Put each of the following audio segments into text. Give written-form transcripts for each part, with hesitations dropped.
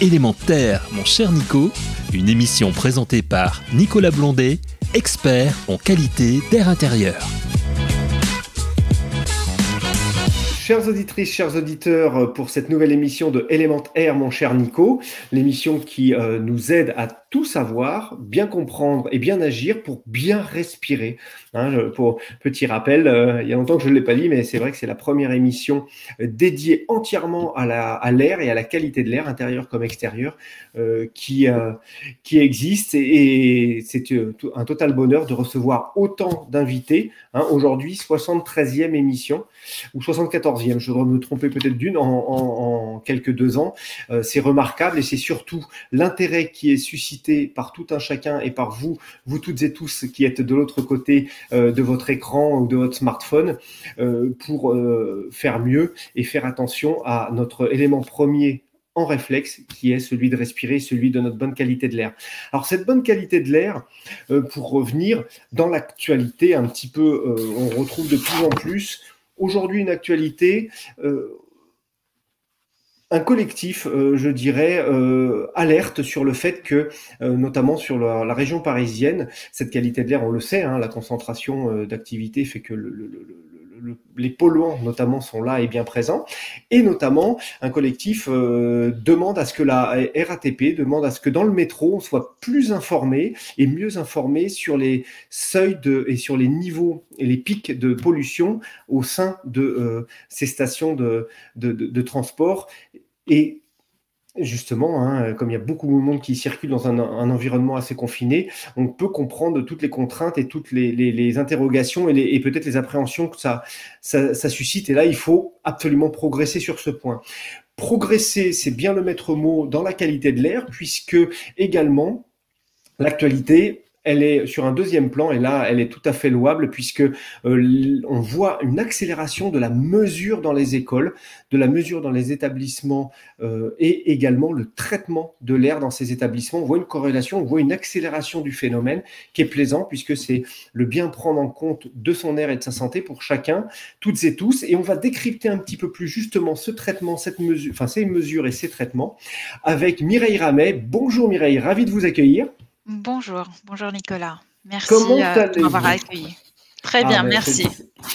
Élémentaire, mon cher Nico, une émission présentée par Nicolas Blondet, expert en qualité d'air intérieur. Chères auditrices, chers auditeurs, pour cette nouvelle émission de Élémentaire, mon cher Nico, l'émission qui nous aide à tout savoir, bien comprendre et bien agir pour bien respirer. Pour petit rappel, il y a longtemps que je ne l'ai pas dit, mais c'est vrai que c'est la première émission dédiée entièrement à l'air et à la qualité de l'air, intérieur comme extérieur, qui existe. Et c'est un total bonheur de recevoir autant d'invités. Aujourd'hui, 73e émission, ou 74e, je dois me tromper peut-être d'une en quelques 2 ans. C'est remarquable et c'est surtout l'intérêt qui est suscité par tout un chacun et par vous toutes et tous qui êtes de l'autre côté de votre écran ou de votre smartphone pour faire mieux et faire attention à notre élément premier en réflexe, qui est celui de respirer, celui de notre bonne qualité de l'air. Alors cette bonne qualité de l'air, pour revenir dans l'actualité un petit peu, on retrouve de plus en plus aujourd'hui une actualité, un collectif, je dirais, alerte sur le fait que, notamment sur la région parisienne, cette qualité de l'air, on le sait, la concentration d'activité fait que les polluants notamment sont là et bien présents, et notamment un collectif demande à ce que la RATP demande à ce que dans le métro on soit plus informé et mieux informé sur les seuils et sur les niveaux et les pics de pollution au sein de ces stations de transport. Et justement, comme il y a beaucoup de monde qui circule dans un environnement assez confiné, on peut comprendre toutes les contraintes et toutes les interrogations et peut-être les appréhensions que ça suscite. Et là, il faut absolument progresser sur ce point. Progresser, c'est bien le maître mot dans la qualité de l'air, puisque également, l'actualité, elle est sur un deuxième plan et là, elle est tout à fait louable puisque on voit une accélération de la mesure dans les écoles, de la mesure dans les établissements et également le traitement de l'air dans ces établissements. On voit une corrélation, on voit une accélération du phénomène qui est plaisant puisque c'est le bien prendre en compte de son air et de sa santé pour chacun, toutes et tous. Et on va décrypter un petit peu plus justement ce traitement, ces mesures et ces traitements avec Mireille Ramet. Bonjour Mireille, ravi de vous accueillir. Bonjour Nicolas. Merci de m'avoir accueilli. Très bien, merci.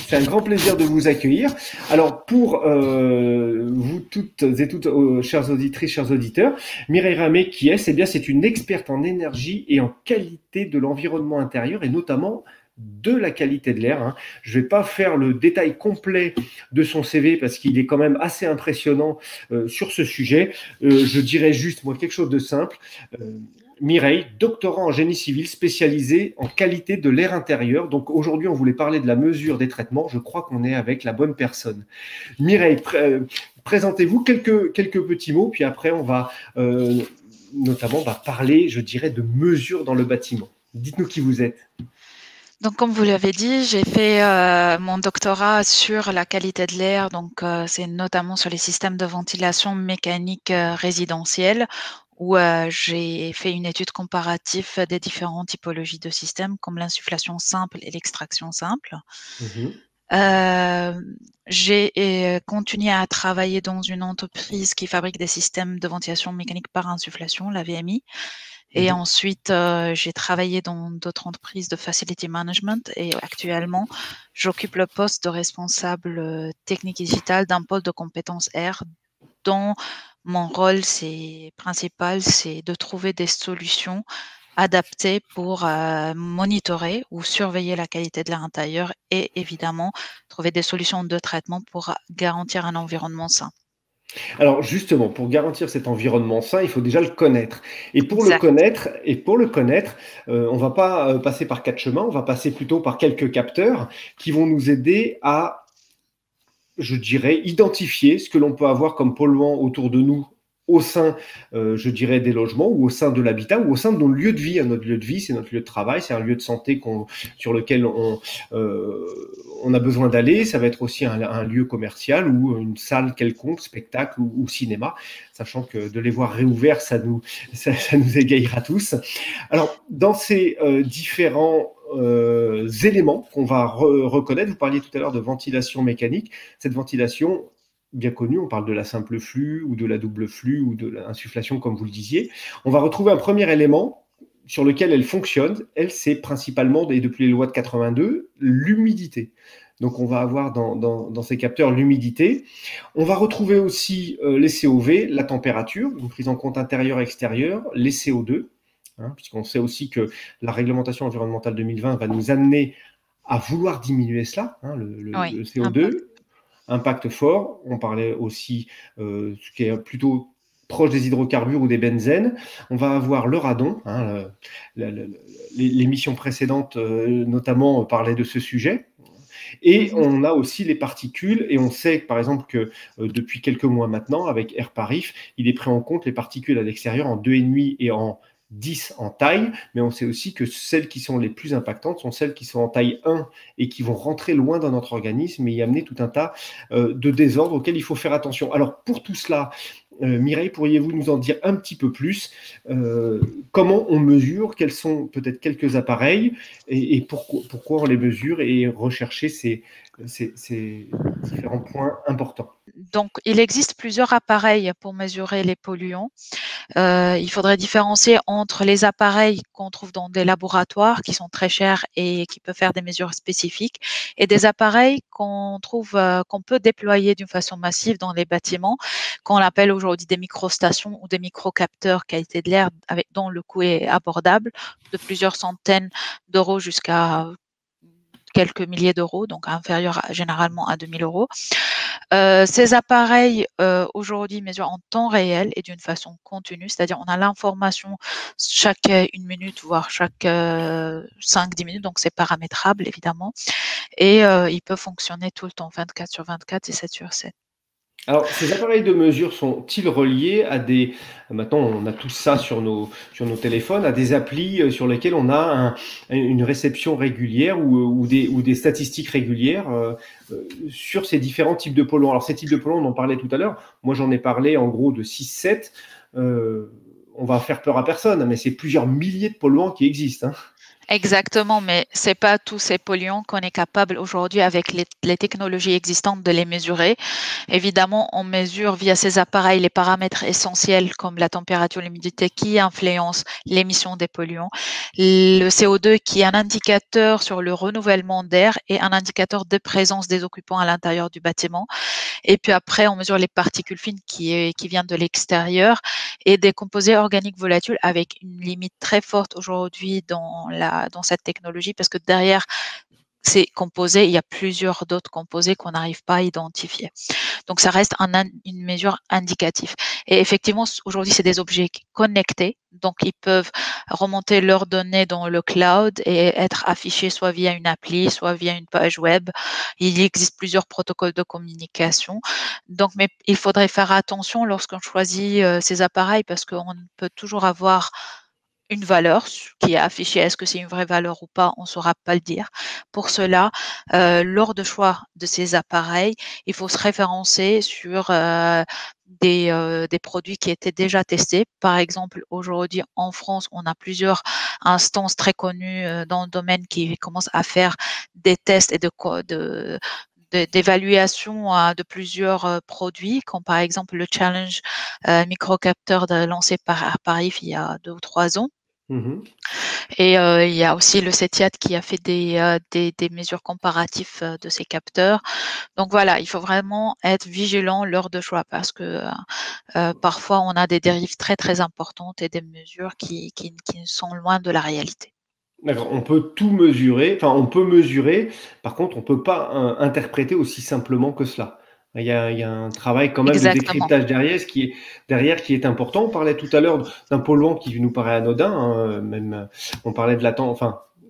C'est un grand plaisir de vous accueillir. Alors pour vous toutes et toutes, chères auditrices, chers auditeurs, Mireille Ramet qui est, c'est une experte en énergie et en qualité de l'environnement intérieur et notamment de la qualité de l'air. Je ne vais pas faire le détail complet de son CV parce qu'il est quand même assez impressionnant sur ce sujet. Je dirais juste moi quelque chose de simple. Mireille, doctorant en génie civil spécialisé en qualité de l'air intérieur. Donc aujourd'hui, on voulait parler de la mesure des traitements. Je crois qu'on est avec la bonne personne. Mireille, présentez-vous quelques petits mots, puis après on va notamment parler, je dirais, de mesures dans le bâtiment. Dites-nous qui vous êtes. Donc, comme vous l'avez dit, j'ai fait mon doctorat sur la qualité de l'air. Donc, c'est notamment sur les systèmes de ventilation mécanique résidentielle, où j'ai fait une étude comparative des différentes typologies de systèmes, comme l'insufflation simple et l'extraction simple. J'ai continué à travailler dans une entreprise qui fabrique des systèmes de ventilation mécanique par insufflation, la VMI. Et ensuite, j'ai travaillé dans d'autres entreprises de facility management et actuellement, j'occupe le poste de responsable technique et digital d'un pôle de compétences R dont mon rôle principal, c'est de trouver des solutions adaptées pour monitorer ou surveiller la qualité de l'air intérieur et évidemment trouver des solutions de traitement pour garantir un environnement sain. Alors justement, pour garantir cet environnement sain, il faut déjà le connaître. Et pour le connaître, on va pas passer par 4 chemins, on va passer plutôt par quelques capteurs qui vont nous aider à, je dirais, identifier ce que l'on peut avoir comme polluant autour de nous au sein, je dirais, des logements ou au sein de l'habitat ou au sein de nos lieux de vie. Notre lieu de vie, c'est notre lieu de travail, c'est un lieu de santé sur lequel on a besoin d'aller. Ça va être aussi un lieu commercial ou une salle quelconque, spectacle ou cinéma, sachant que de les voir réouverts, ça nous égayera tous. Alors, dans ces différents éléments qu'on va reconnaître, vous parliez tout à l'heure de ventilation mécanique. Cette ventilation, bien connue, on parle de la simple flux ou de la double flux ou de l'insufflation comme vous le disiez. On va retrouver un premier élément sur lequel elle fonctionne. Elle, c'est principalement, et depuis les lois de 82, l'humidité. Donc on va avoir dans ces capteurs l'humidité. On va retrouver aussi les COV, la température, une prise en compte intérieure-extérieure, les CO2, puisqu'on sait aussi que la réglementation environnementale 2020 va nous amener à vouloir diminuer cela, le CO2, impact fort. On parlait aussi ce qui est plutôt proche des hydrocarbures ou des benzènes. On va avoir le radon. L'émission précédente, notamment, parlait de ce sujet. Et on a aussi les particules, et on sait par exemple que depuis quelques mois maintenant, avec AirParif, il est pris en compte les particules à l'extérieur en 2,5 et en 10 en taille, mais on sait aussi que celles qui sont les plus impactantes sont celles qui sont en taille 1 et qui vont rentrer loin dans notre organisme et y amener tout un tas de désordres auxquels il faut faire attention. Alors pour tout cela, Mireille, pourriez-vous nous en dire un petit peu plus comment on mesure, quels sont peut-être quelques appareils et pourquoi on les mesure et rechercher ces différents points importants. Donc, il existe plusieurs appareils pour mesurer les polluants. Il faudrait différencier entre les appareils qu'on trouve dans des laboratoires qui sont très chers et qui peuvent faire des mesures spécifiques et des appareils qu'on trouve, qu'on peut déployer d'une façon massive dans les bâtiments, qu'on appelle aujourd'hui des microstations ou des microcapteurs qualité de l'air dont le coût est abordable, de plusieurs centaines d'euros jusqu'à quelques milliers d'euros, donc inférieur généralement à 2000 euros. Ces appareils aujourd'hui mesurent en temps réel et d'une façon continue, c'est-à-dire on a l'information chaque 1 minute, voire chaque 5-10 minutes, donc c'est paramétrable évidemment, et il peut fonctionner tout le temps, 24/24 et 7/7. Alors, ces appareils de mesure sont-ils reliés à des... Maintenant, on a tout ça sur nos téléphones, à des applis sur lesquelles on a une réception régulière ou des statistiques régulières sur ces différents types de polluants. Alors, ces types de polluants, on en parlait tout à l'heure. Moi, j'en ai parlé en gros de 6-7. On va faire peur à personne, mais c'est plusieurs milliers de polluants qui existent. Exactement, mais c'est pas tous ces polluants qu'on est capable aujourd'hui avec les technologies existantes de les mesurer. Évidemment, on mesure via ces appareils les paramètres essentiels comme la température, l'humidité qui influencent l'émission des polluants, le CO2 qui est un indicateur sur le renouvellement d'air et un indicateur de présence des occupants à l'intérieur du bâtiment. Et puis après, on mesure les particules fines qui viennent de l'extérieur et des composés organiques volatiles avec une limite très forte aujourd'hui dans cette technologie parce que derrière ces composés, il y a plusieurs d'autres composés qu'on n'arrive pas à identifier. Donc, ça reste une mesure indicative. Et effectivement, aujourd'hui, c'est des objets connectés. Donc, ils peuvent remonter leurs données dans le cloud et être affichés soit via une appli, soit via une page web. Il existe plusieurs protocoles de communication. Donc, mais il faudrait faire attention lorsqu'on choisit ces appareils parce qu'on peut toujours avoir une valeur qui est affichée. Est-ce que c'est une vraie valeur ou pas? On ne saura pas le dire. Pour cela, lors de choix de ces appareils, il faut se référencer sur des produits qui étaient déjà testés. Par exemple, aujourd'hui en France, on a plusieurs instances très connues dans le domaine qui commencent à faire des tests et d'évaluation de plusieurs produits, comme par exemple le challenge microcapteur lancé par Arparif il y a 2 ou 3 ans. Et il y a aussi le CETIAT qui a fait des mesures comparatives de ces capteurs. Donc voilà, il faut vraiment être vigilant lors de choix parce que parfois on a des dérives très très importantes et des mesures qui sont loin de la réalité. D'accord, on peut tout mesurer, enfin on peut mesurer, par contre on ne peut pas interpréter aussi simplement que cela. Il y a un travail quand même de décryptage derrière qui est important. On parlait tout à l'heure d'un polluant qui nous paraît anodin, même on parlait de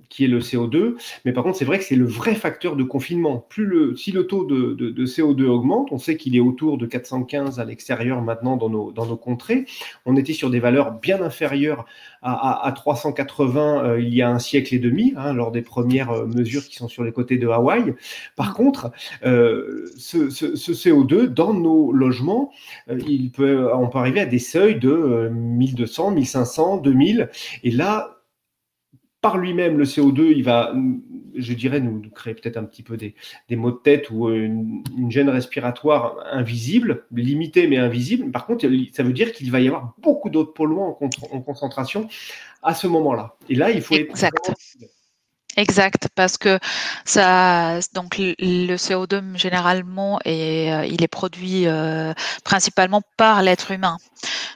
qui est le CO2, mais par contre c'est vrai que c'est le vrai facteur de confinement. Si le taux de CO2 augmente, on sait qu'il est autour de 415 à l'extérieur maintenant dans nos contrées. On était sur des valeurs bien inférieures à 380 il y a un siècle et demi, lors des premières mesures qui sont sur les côtés de Hawaï. Par contre, ce CO2 dans nos logements, on peut arriver à des seuils de 1200, 1500, 2000, et là, par lui-même, le CO2, il va, je dirais, nous créer peut-être un petit peu des maux de tête ou une gêne respiratoire invisible, limitée mais invisible. Par contre, ça veut dire qu'il va y avoir beaucoup d'autres polluants en concentration à ce moment-là. Et là, il faut être... Exact, parce que donc le CO2 généralement il est produit principalement par l'être humain.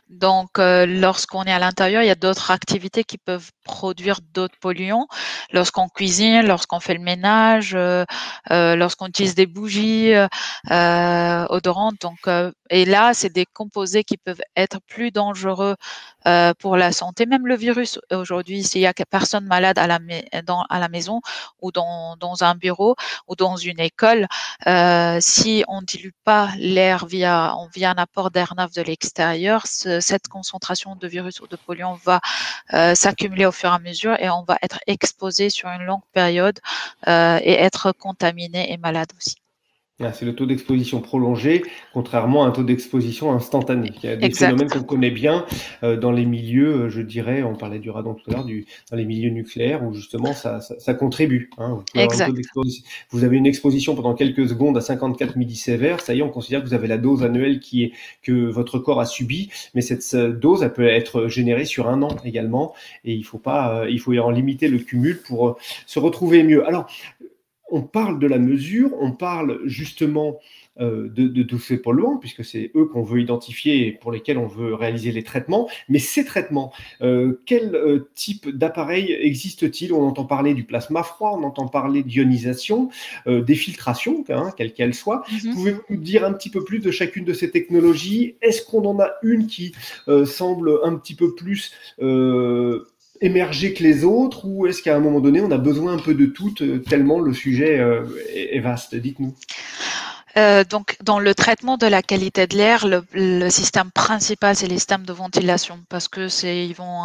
Donc, lorsqu'on est à l'intérieur, il y a d'autres activités qui peuvent produire d'autres polluants. Lorsqu'on cuisine, lorsqu'on fait le ménage, lorsqu'on utilise des bougies odorantes. Donc, et là, c'est des composés qui peuvent être plus dangereux pour la santé. Même le virus, aujourd'hui, s'il y a personne malade à la maison ou dans un bureau ou dans une école, si on ne dilue pas l'air via un apport d'air neuf de l'extérieur, cette concentration de virus ou de polluants va s'accumuler au fur et à mesure et on va être exposé sur une longue période et être contaminé et malade aussi. C'est le taux d'exposition prolongé, contrairement à un taux d'exposition instantané. Il y a des phénomènes qu'on connaît bien dans les milieux, je dirais, on parlait du radon tout à l'heure, dans les milieux nucléaires où justement ça contribue. Vous avez une exposition pendant quelques secondes à 54 millisieverts, ça y est, on considère que vous avez la dose annuelle que votre corps a subie, mais cette dose, elle peut être générée sur 1 an également, et il faut en limiter le cumul pour se retrouver mieux. Alors, on parle de la mesure, on parle justement de tous ces polluants, puisque c'est eux qu'on veut identifier et pour lesquels on veut réaliser les traitements. Mais ces traitements, quel type d'appareil existe-t-il? On entend parler du plasma froid, on entend parler d'ionisation, des filtrations, quelle qu'elle soit. Pouvez-vous nous dire un petit peu plus de chacune de ces technologies? Est-ce qu'on en a une qui semble un petit peu plus... émerger que les autres, ou est-ce qu'à un moment donné on a besoin un peu de tout tellement le sujet est vaste? Dites-nous. Donc, dans le traitement de la qualité de l'air, le système principal, c'est les systèmes de ventilation, parce que ils vont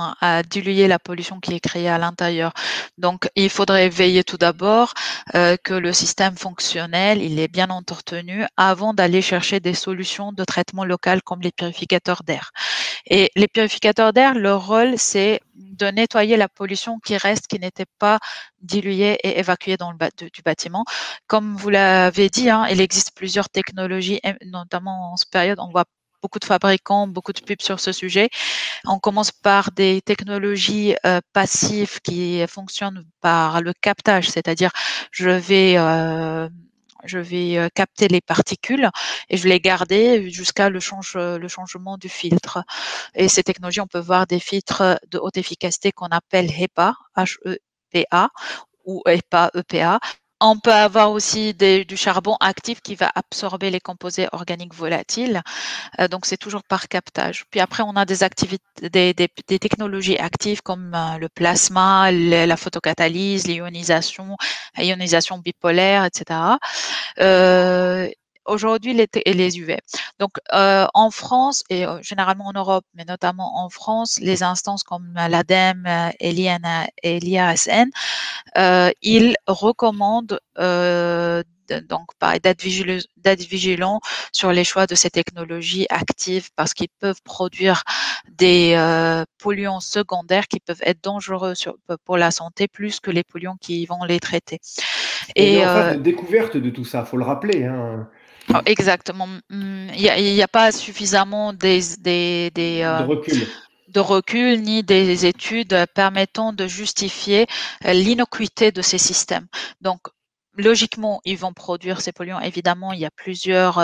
diluer la pollution qui est créée à l'intérieur. Donc, il faudrait veiller tout d'abord que le système fonctionnel, il est bien entretenu avant d'aller chercher des solutions de traitement local comme les purificateurs d'air. Et les purificateurs d'air, leur rôle, c'est de nettoyer la pollution qui reste, qui n'était pas diluée et évacuée dans du bâtiment. Comme vous l'avez dit, il existe plusieurs technologies, notamment en cette période, on voit beaucoup de fabricants, beaucoup de pubs sur ce sujet. On commence par des technologies passives qui fonctionnent par le captage, c'est-à-dire je vais capter les particules et je vais les garder jusqu'à le changement du filtre. Et ces technologies, on peut voir des filtres de haute efficacité qu'on appelle HEPA, H-E-P-A, ou HEPA, E-P-A. On peut avoir aussi du charbon actif qui va absorber les composés organiques volatiles. Donc, c'est toujours par captage. Puis après, on a des technologies actives comme le plasma, la photocatalyse, l'ionisation bipolaire, etc. Aujourd'hui, les UV. Donc, en France et généralement en Europe, mais notamment en France, les instances comme l'ADEME et l'IRSN, ils recommandent donc d'être vigilant sur les choix de ces technologies actives parce qu'ils peuvent produire des polluants secondaires qui peuvent être dangereux pour la santé plus que les polluants qui vont les traiter. On est en phase de découverte de tout ça, faut le rappeler. Exactement. Il n'y a pas suffisamment de recul ni des études permettant de justifier l'innocuité de ces systèmes. Donc, logiquement, ils vont produire ces polluants. Évidemment, il y a plusieurs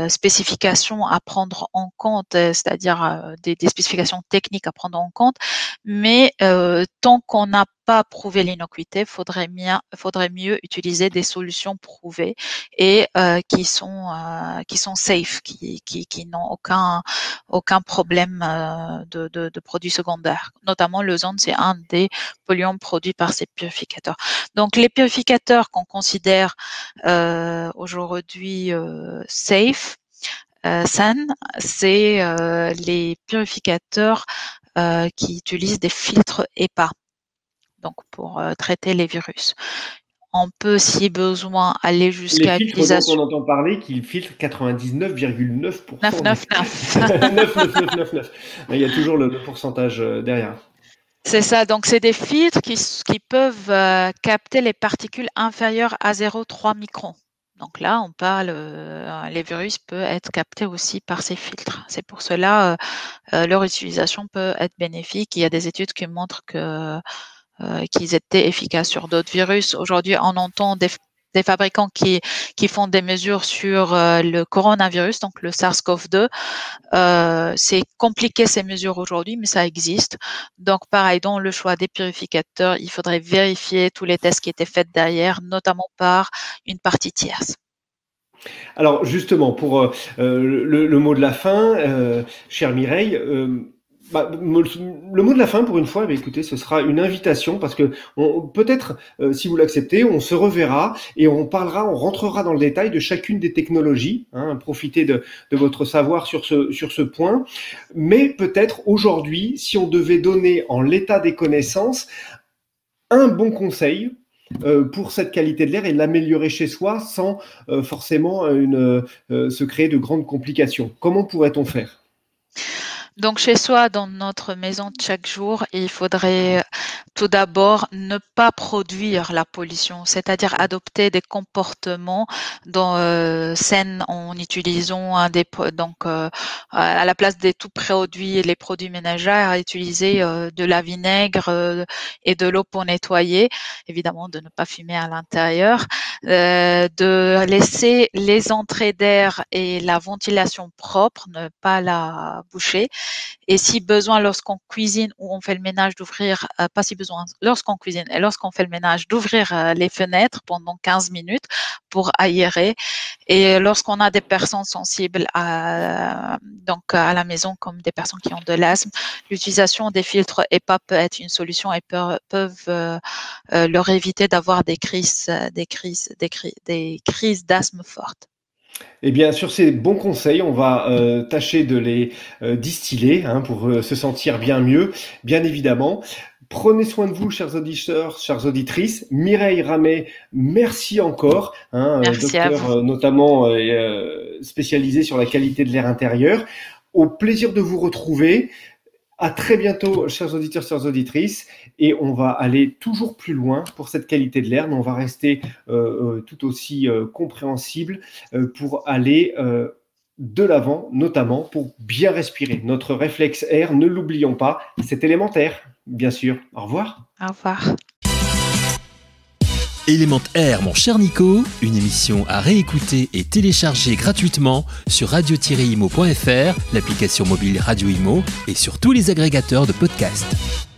spécifications à prendre en compte, c'est-à-dire des spécifications techniques à prendre en compte. Mais tant qu'on n'a pas prouvé l'innocuité, faudrait mieux utiliser des solutions prouvées et qui sont safe, qui n'ont aucun problème de produits secondaires. Notamment l'ozone, c'est un des polluants produits par ces purificateurs. Donc les purificateurs qu'on considère aujourd'hui safe, sain, c'est les purificateurs qui utilisent des filtres HEPA, donc pour traiter les virus. On peut, si besoin, aller jusqu'à les filtres dont on entend parler, qui filtrent 99,9%. 999. 9,999. Il y a toujours le pourcentage derrière. C'est ça, donc c'est des filtres qui peuvent capter les particules inférieures à 0,3 microns. Donc là, on parle, les virus peuvent être captés aussi par ces filtres. C'est pour cela, leur utilisation peut être bénéfique. Il y a des études qui montrent qu'ils étaient efficaces sur d'autres virus. Aujourd'hui, on entend des fabricants qui font des mesures sur le coronavirus, donc le SARS-CoV-2. C'est compliqué ces mesures aujourd'hui, mais ça existe. Donc pareil, dans le choix des purificateurs, il faudrait vérifier tous les tests qui étaient faits derrière, notamment par une partie tierce. Alors justement, pour le mot de la fin, chère Mireille, le mot de la fin, pour une fois, écoutez, ce sera une invitation parce que peut-être, si vous l'acceptez, on se reverra et on rentrera dans le détail de chacune des technologies. Profitez de votre savoir sur ce point. Mais peut-être aujourd'hui, si on devait donner en l'état des connaissances un bon conseil pour cette qualité de l'air et l'améliorer chez soi sans forcément se créer de grandes complications, comment pourrait-on faire ? Donc chez soi, dans notre maison de chaque jour, il faudrait tout d'abord ne pas produire la pollution, c'est-à-dire adopter des comportements sains en utilisant à la place des tout produits, les produits ménagers, à utiliser de la vinaigre et de l'eau pour nettoyer, évidemment de ne pas fumer à l'intérieur, de laisser les entrées d'air et la ventilation propre, ne pas la boucher. Et si besoin, lorsqu'on cuisine ou on fait le ménage, d'ouvrir, pas si besoin, lorsqu'on cuisine et lorsqu'on fait le ménage, d'ouvrir les fenêtres pendant 15 minutes pour aérer. Et lorsqu'on a des personnes sensibles à la maison, comme des personnes qui ont de l'asthme, l'utilisation des filtres EPA peut être une solution et peuvent leur éviter d'avoir des crises d'asthme fortes. Eh bien, sur ces bons conseils, on va tâcher de les distiller pour se sentir bien mieux, bien évidemment. Prenez soin de vous, chers auditeurs, chères auditrices. Mireille Ramet, merci encore, Merci docteur notamment spécialisé sur la qualité de l'air intérieur. Au plaisir de vous retrouver. À très bientôt, chers auditeurs, chères auditrices, et on va aller toujours plus loin pour cette qualité de l'air, mais on va rester tout aussi compréhensible pour aller de l'avant, notamment pour bien respirer. Notre réflexe air, ne l'oublions pas, c'est élémentaire, bien sûr. Au revoir. Au revoir. Élément Air, mon cher Nico, une émission à réécouter et télécharger gratuitement sur radio-imo.fr, l'application mobile Radio Imo et sur tous les agrégateurs de podcasts.